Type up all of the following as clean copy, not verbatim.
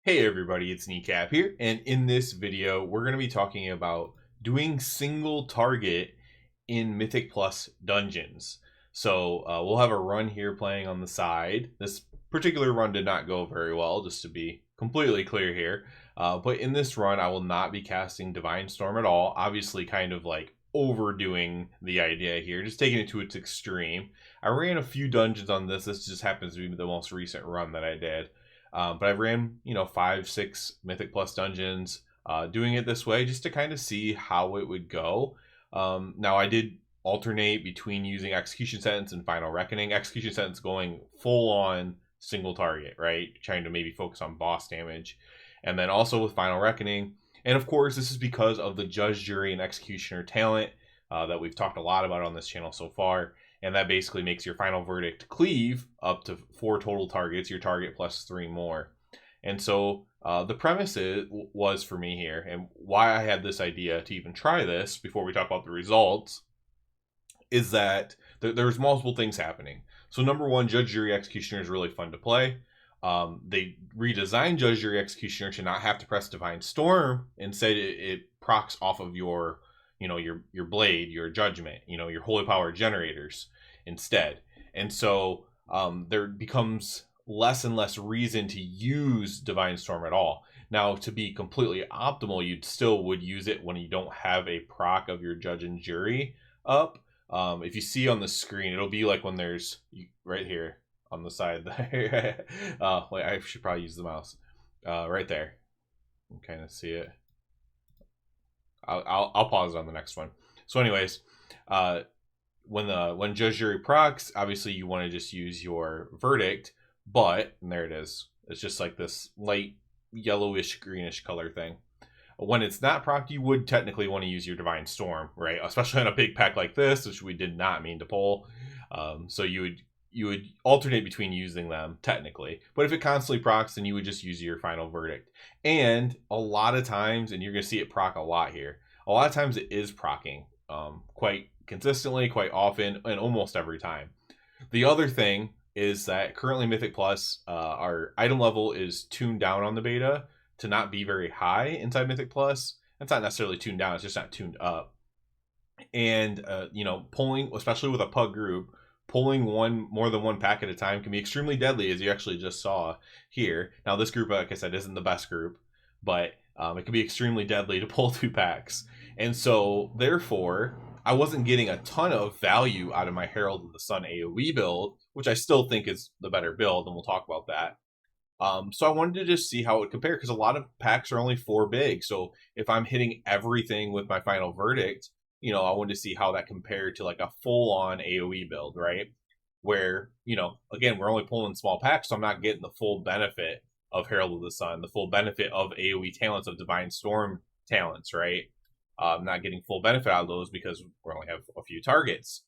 Hey everybody, it's Kneecap here, and in this video we're going to be talking about doing single target in Mythic Plus dungeons. So we'll have a run here playing on the side. This particular run did not go very well, just to be completely clear here. But in this run I will not be casting Divine Storm at all, obviously kind of like overdoing the idea here, just taking it to its extreme. I ran a few dungeons on this just happens to be the most recent run that I did. But I ran, 5, 6 Mythic Plus dungeons, doing it this way just to kind of see how it would go. Now I did alternate between using Execution Sentence and Final Reckoning. Execution Sentence going full on single target, right? Trying to maybe focus on boss damage. And then also with Final Reckoning. And of course, this is because of the Judge, Jury, and Executioner talent that we've talked a lot about on this channel so far. And that basically makes your final verdict cleave up to 4 total targets, your target plus 3 more. And so the premise was for me here, and why I had this idea to even try this before we talk about the results, is that there's multiple things happening. So number one, Judge, Jury, Executioner is really fun to play. They redesigned Judge, Jury, Executioner to not have to press Divine Storm. Instead, it procs off of your your blade, your judgment, your holy power generators instead. And so there becomes less and less reason to use Divine Storm at all. Now, to be completely optimal, you still would use it when you don't have a proc of your Judge and Jury up. If you see on the screen, it'll be like when there's right here on the side there. Wait, I should probably use the mouse. Right there. You can kind of see it. I'll pause it on the next one. So anyways, when Judge, Jury procs, obviously you want to just use your verdict, but, and there it is. It's just like this light yellowish greenish color thing. When it's not proc, you would technically want to use your Divine Storm, right? Especially on a big pack like this, which we did not mean to pull. So you would alternate between using them technically, but if it constantly procs, then you would just use your final verdict. And a lot of times, and you're going to see it proc a lot here, a lot of times it is procking quite consistently, quite often, and almost every time. The other thing is that currently Mythic Plus, our item level is tuned down on the beta to not be very high inside Mythic Plus. It's not necessarily tuned down, it's just not tuned up. And pulling, especially with a pug group, pulling more than one pack at a time can be extremely deadly, as you actually just saw here. Now, this group, like I said, isn't the best group, but it can be extremely deadly to pull 2 packs. And so, therefore, I wasn't getting a ton of value out of my Herald of the Sun AoE build, which I still think is the better build, and we'll talk about that. So I wanted to just see how it would compare, because a lot of packs are only 4 big. So if I'm hitting everything with my final verdict, I wanted to see how that compared to like a full-on AoE build, right? Where, again, we're only pulling small packs, so I'm not getting the full benefit of Herald of the Sun, the full benefit of AoE talents, of Divine Storm talents, right? I'm not getting full benefit out of those because we only have a few targets.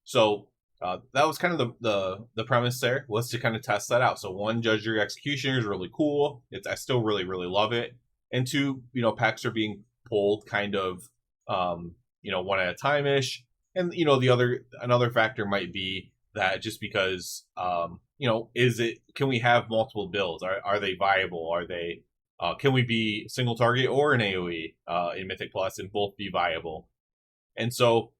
So that was kind of the premise there, was to kind of test that out. So 1, Judge, Jury, Executioner is really cool. I still really, really love it. And 2, packs are being pulled kind of one at a time-ish. And, another factor might be that just because, can we have multiple builds? Are they viable? Are they, can we be single target or an AoE in Mythic Plus and both be viable? And so,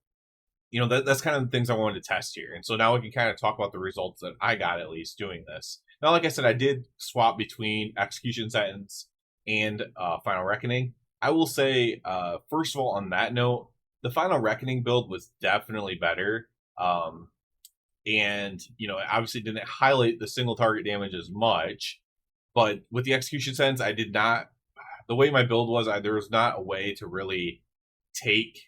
that's kind of the things I wanted to test here. And so now we can kind of talk about the results that I got, at least, doing this. Now, like I said, I did swap between Execution Sentence and Final Reckoning. I will say, first of all, on that note, the Final Reckoning build was definitely better. And, it obviously didn't highlight the single target damage as much. But with the Execution Sentence, I did not... The way my build was, there was not a way to really take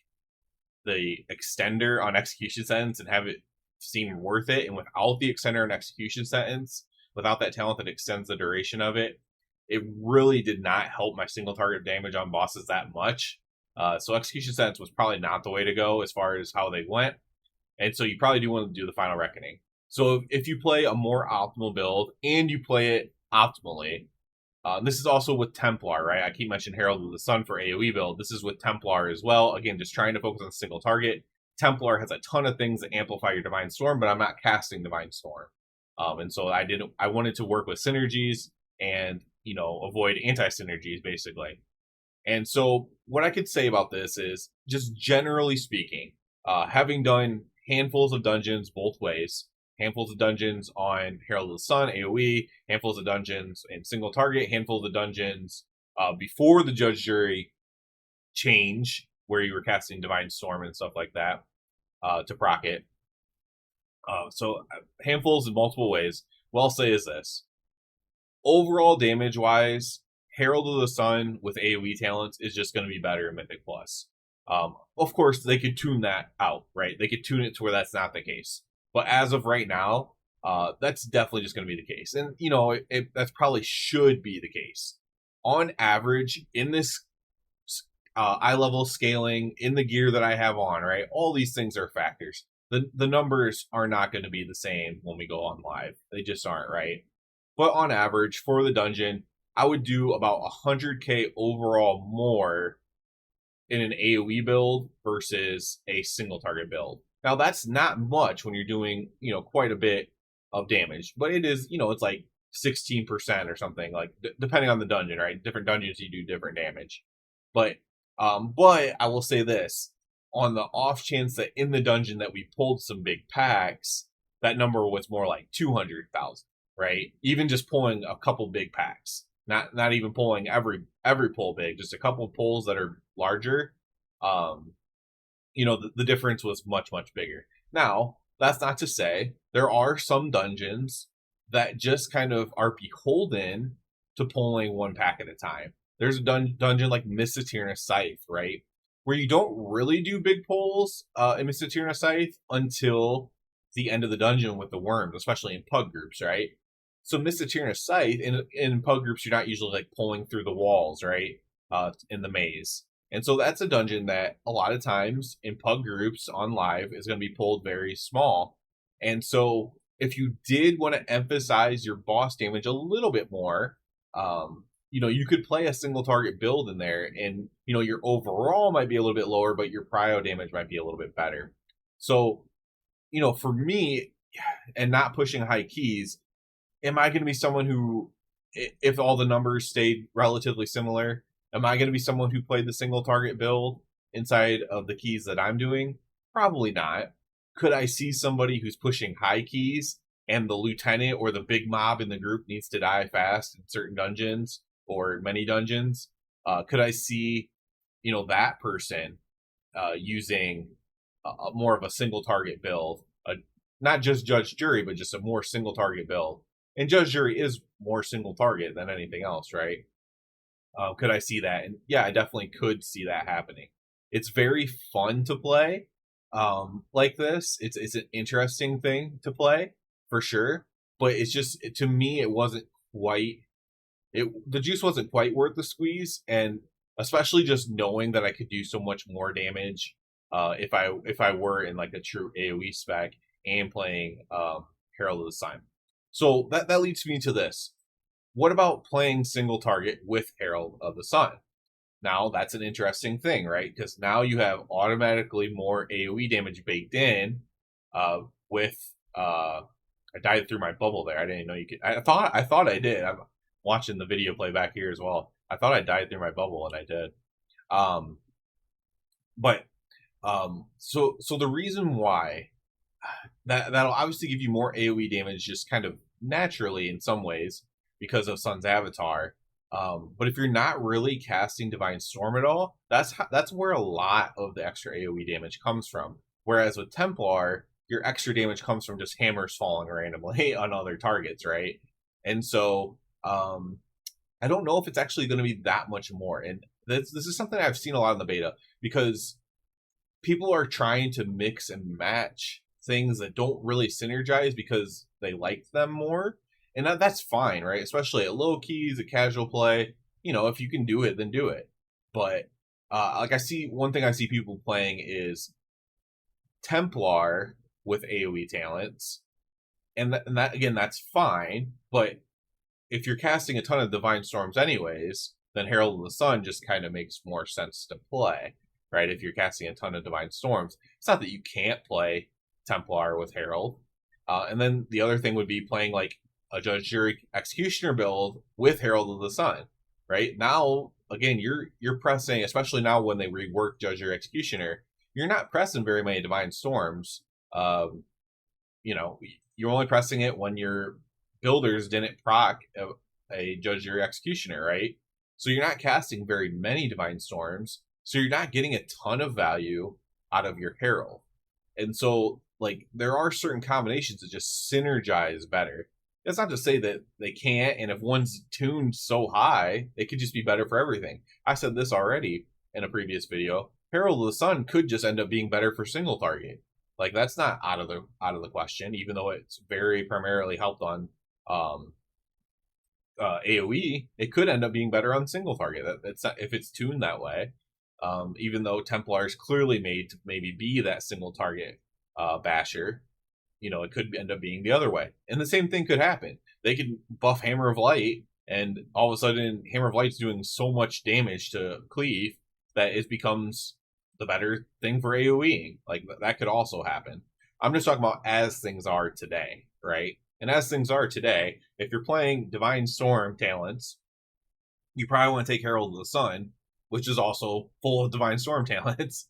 the extender on Execution Sentence and have it seem worth it. And without the extender on Execution Sentence, without that talent that extends the duration of it, it really did not help my single target damage on bosses that much. So Execution Sentence was probably not the way to go as far as how they went. And so you probably do want to do the Final Reckoning. So if you play a more optimal build and you play it optimally, this is also with Templar, right? I keep mentioning Herald of the Sun for AoE build. This is with Templar as well. Again, just trying to focus on a single target. Templar has a ton of things that amplify your Divine Storm, but I'm not casting Divine Storm. And so I wanted to work with Synergies and, avoid anti-synergies, basically. And so what I could say about this is, just generally speaking, having done handfuls of dungeons both ways, handfuls of dungeons on Herald of the Sun, AoE, handfuls of dungeons in single target, handfuls of dungeons before the Judge Jury change, where you were casting Divine Storm and stuff like that to proc it. So handfuls in multiple ways. What I'll say is this. Overall damage wise, Herald of the Sun with AoE talents is just going to be better in Mythic Plus. Of course, they could tune that out, right? They could tune it to where that's not the case. But as of right now, that's definitely just going to be the case. And, that's probably should be the case. On average, in this eye level scaling, in the gear that I have on, right? All these things are factors. The numbers are not going to be the same when we go on live. They just aren't, right? But on average, for the dungeon, I would do about 100k overall more in an AoE build versus a single target build. Now, that's not much when you're doing, quite a bit of damage, but it is, it's like 16% or something, like depending on the dungeon, right? Different dungeons, you do different damage. But I will say this, on the off chance that in the dungeon that we pulled some big packs, that number was more like 200,000, right? Even just pulling a couple big packs, not even pulling every pull big, just a couple pulls that are larger. The difference was much, much bigger. Now, that's not to say there are some dungeons that just kind of are beholden to pulling one pack at a time. There's a dungeon like Mythic Scythe, right? Where you don't really do big pulls in Mythic Scythe until the end of the dungeon with the worms, especially in pug groups, right? So Mythic Scythe, in pug groups, you're not usually like pulling through the walls, right? In the maze. And so that's a dungeon that a lot of times in pug groups on live is going to be pulled very small. And so if you did want to emphasize your boss damage a little bit more, you could play a single target build in there, and your overall might be a little bit lower, but your prio damage might be a little bit better. So, for me, and not pushing high keys, am I going to be someone who, if all the numbers stayed relatively similar, am I going to be someone who played the single target build inside of the keys that I'm doing? Probably not. Could I see somebody who's pushing high keys and the lieutenant or the big mob in the group needs to die fast in certain dungeons or many dungeons? Could I see, that person using more of a single target build, not just Judge Jury, but just a more single target build? And Judge Jury is more single target than anything else, right? Could I see that? And yeah, I definitely could see that happening. It's very fun to play like this. It's an interesting thing to play for sure. But it's just, to me, it wasn't quite. The juice wasn't quite worth the squeeze, and especially just knowing that I could do so much more damage if I were in like a true AoE spec and playing Herald of the Sun. So that leads me to this. What about playing single target with Herald of the Sun? Now, that's an interesting thing, right? Because now you have automatically more AoE damage baked in with... I died through my bubble there. I didn't know you could... I thought I did. I'm watching the video play back here as well. I thought I died through my bubble, and I did. So the reason why... That'll obviously give you more AoE damage just kind of naturally in some ways because of Sun's avatar. But if you're not really casting Divine Storm at all, that's where a lot of the extra AoE damage comes from. Whereas with Templar, your extra damage comes from just hammers falling randomly on other targets, right? And so I don't know if it's actually going to be that much more. And this is something I've seen a lot in the beta, because people are trying to mix and match things that don't really synergize because they liked them more. And that's fine, right? Especially at low keys, at casual play. If you can do it, then do it. But one thing I see people playing is Templar with AoE talents. And that again, that's fine. But if you're casting a ton of Divine Storms anyways, then Herald of the Sun just kind of makes more sense to play, right? If you're casting a ton of Divine Storms. It's not that you can't play Templar with Herald. And then the other thing would be playing like a Judge, Jury, Executioner build with Herald of the Sun, right? Now, again, you're pressing, especially now when they rework Judge, Jury, Executioner, you're not pressing very many Divine Storms. You know, you're only pressing it when your builders didn't proc a Judge, Jury, Executioner, right? So you're not casting very many Divine Storms, so you're not getting a ton of value out of your Herald. And so, like, there are certain combinations that just synergize better. That's not to say that they can't, and if one's tuned so high, it could just be better for everything. I said this already in a previous video. Herald of the Sun could just end up being better for single target. Like, that's not out of the question, even though it's very primarily helped on AoE. It could end up being better on single target. That's not, if it's tuned that way. Even though Templar is clearly made to maybe be that single target basher, you know, it could end up being the other way. And the same thing could happen. They could buff Hammer of Light, and all of a sudden Hammer of Light's doing so much damage to Cleave that it becomes the better thing for AoEing. Like, that could also happen. I'm just talking about as things are today, right? And as things are today, if you're playing Divine Storm talents, you probably want to take Herald of the Sun, which is also full of Divine Storm talents.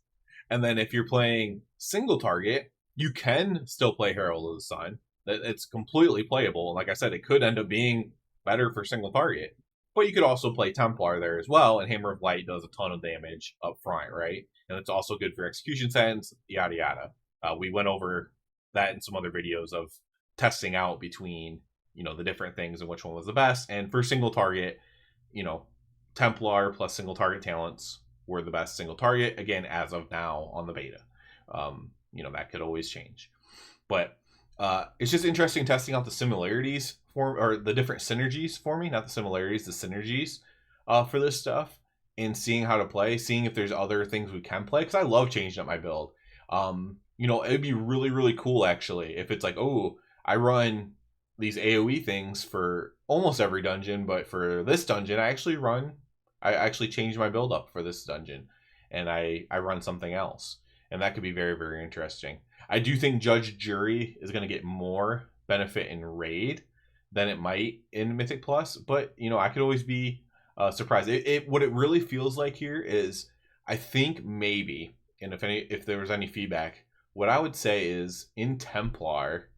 And then if you're playing single target, you can still play Herald of the Sun. It's completely playable. And like I said, it could end up being better for single target. But you could also play Templar there as well, and Hammer of Light does a ton of damage up front, right? And it's also good for execution sense, yada yada. We went over that in some other videos of testing out between, you know, the different things and which one was the best. And for single target, you know, Templar plus single target talents were the best single target, again, as of now on the beta. You know, that could always change. But it's just interesting testing out the similarities or the different synergies for me, not the similarities, the synergies for this stuff, and seeing how to play, seeing if there's other things we can play, because I love changing up my build. You know, it'd be really, really cool, actually, if it's like, oh, I run these AoE things for almost every dungeon, but for this dungeon, I actually changed my build up for this dungeon, and I run something else. And that could be very, very interesting. I do think Judge Jury is going to get more benefit in Raid than it might in Mythic Plus, but, you know, I could always be surprised. What it really feels like here is, I think maybe, and if there was any feedback, what I would say is in Templar,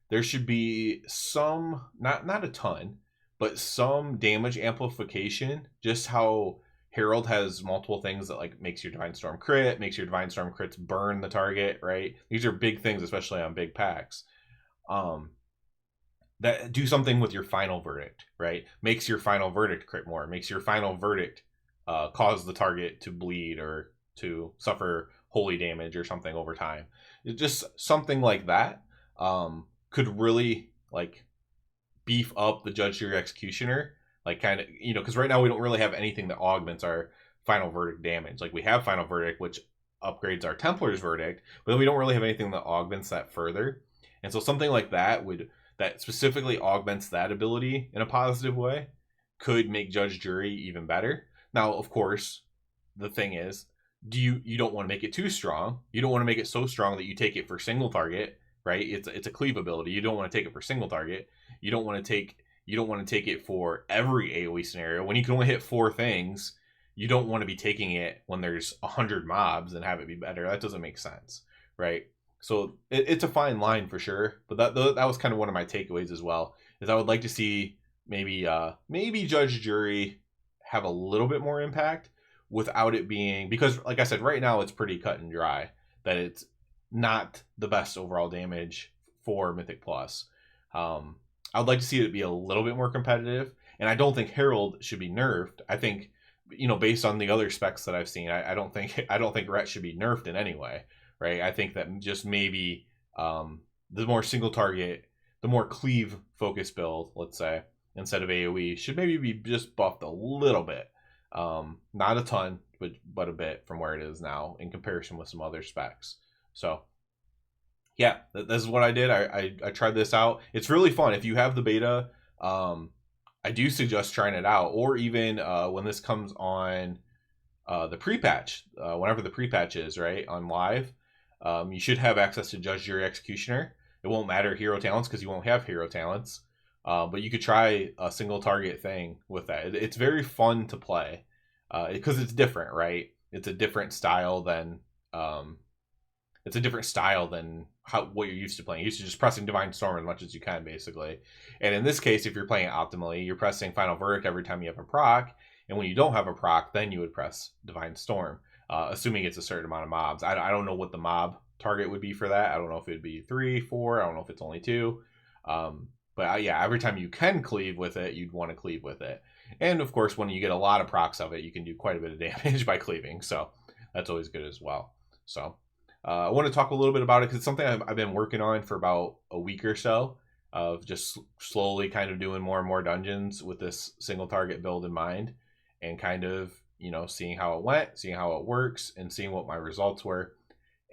there should be some, not a ton, but some damage amplification, just how Herald has multiple things that, like, makes your Divine Storm crit, makes your Divine Storm crits burn the target, right? These are big things, especially on big packs. That do something with your Final Verdict, right? Makes your Final Verdict crit more, makes your Final Verdict cause the target to bleed or to suffer holy damage or something over time. Just something like that could really, like, beef up the Judge, Jury, Executioner. Like, kind of, you know, because right now we don't really have anything that augments our Final Verdict damage. Like, we have Final Verdict, which upgrades our Templar's Verdict, but then we don't really have anything that augments that further. And so something like that that specifically augments that ability in a positive way could make Judge, Jury even better. Now, of course, the thing is, you don't want to make it too strong. You don't want to make it so strong that you take it for single target, right? It's a cleave ability. You don't want to take it for single target. You don't want to take it for every AoE scenario. When you can only hit 4 things, you don't want to be taking it when there's 100 mobs and have it be better. That doesn't make sense, right? So it's a fine line for sure. But that was kind of one of my takeaways as well, is I would like to see maybe Judge, Jury have a little bit more impact without it being, because like I said, right now it's pretty cut and dry that it's not the best overall damage for Mythic Plus. I would like to see it be a little bit more competitive, and I don't think Herald should be nerfed. I think, you know, based on the other specs that I've seen, I don't think Ret should be nerfed in any way, right? I think that just maybe the more single target, the more cleave focused build, let's say, instead of AoE, should maybe be just buffed a little bit, not a ton, but a bit from where it is now in comparison with some other specs. So yeah, this is what I did. I tried this out. It's really fun. If you have the beta, I do suggest trying it out. Or even when this comes on the pre-patch, whenever the pre-patch is, right, on live, you should have access to Judge, Jury, Executioner. It won't matter hero talents because you won't have hero talents. But you could try a single target thing with that. It's very fun to play because it's different, right? It's a different style than what you're used to playing. You're used to just pressing Divine Storm as much as you can, basically. And in this case, if you're playing it optimally, you're pressing Final Verdict every time you have a proc, and when you don't have a proc, then you would press Divine Storm, assuming it's a certain amount of mobs. I don't know what the mob target would be for that. I don't know if it'd be 3, 4. I don't know if it's only 2. But yeah, every time you can cleave with it, you'd want to cleave with it. And of course, when you get a lot of procs of it, you can do quite a bit of damage by cleaving. So that's always good as well. So I want to talk a little bit about it because it's something I've been working on for about a week or so, of just slowly kind of doing more and more dungeons with this single target build in mind, and kind of, seeing how it went, seeing how it works, and seeing what my results were,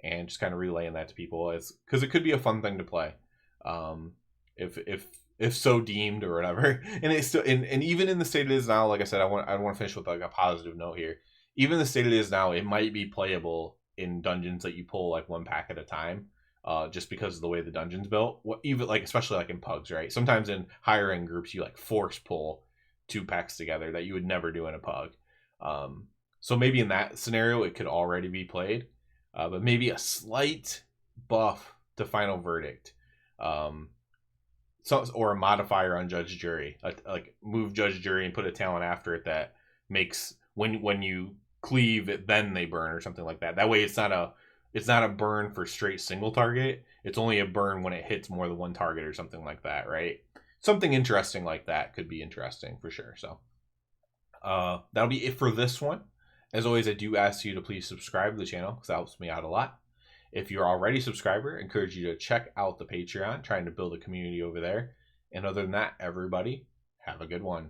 and just kind of relaying that to people, because it could be a fun thing to play. If so deemed or whatever. And it's still, and even in the state it is now, like I said, I want to finish with like a positive note here. Even the state it is now, it might be playable in dungeons that you pull like 1 pack at a time, just because of the way the dungeon's built. Even like, especially like in pugs, right? Sometimes in higher end groups you like force pull 2 packs together that you would never do in a pug. So maybe in that scenario it could already be played, but maybe a slight buff to Final Verdict, or a modifier on Judge Jury, like move Judge Jury and put a talent after it that makes when you cleave it, then they burn or something like that. That way it's not a burn for straight single target. It's only a burn when it hits more than 1 target or something like that, right? Something interesting like that could be interesting for sure. So that'll be it for this one. As always, I do ask you to please subscribe to the channel because that helps me out a lot. If you're already a subscriber, I encourage you to check out the Patreon, trying to build a community over there. And other than that, everybody, have a good one.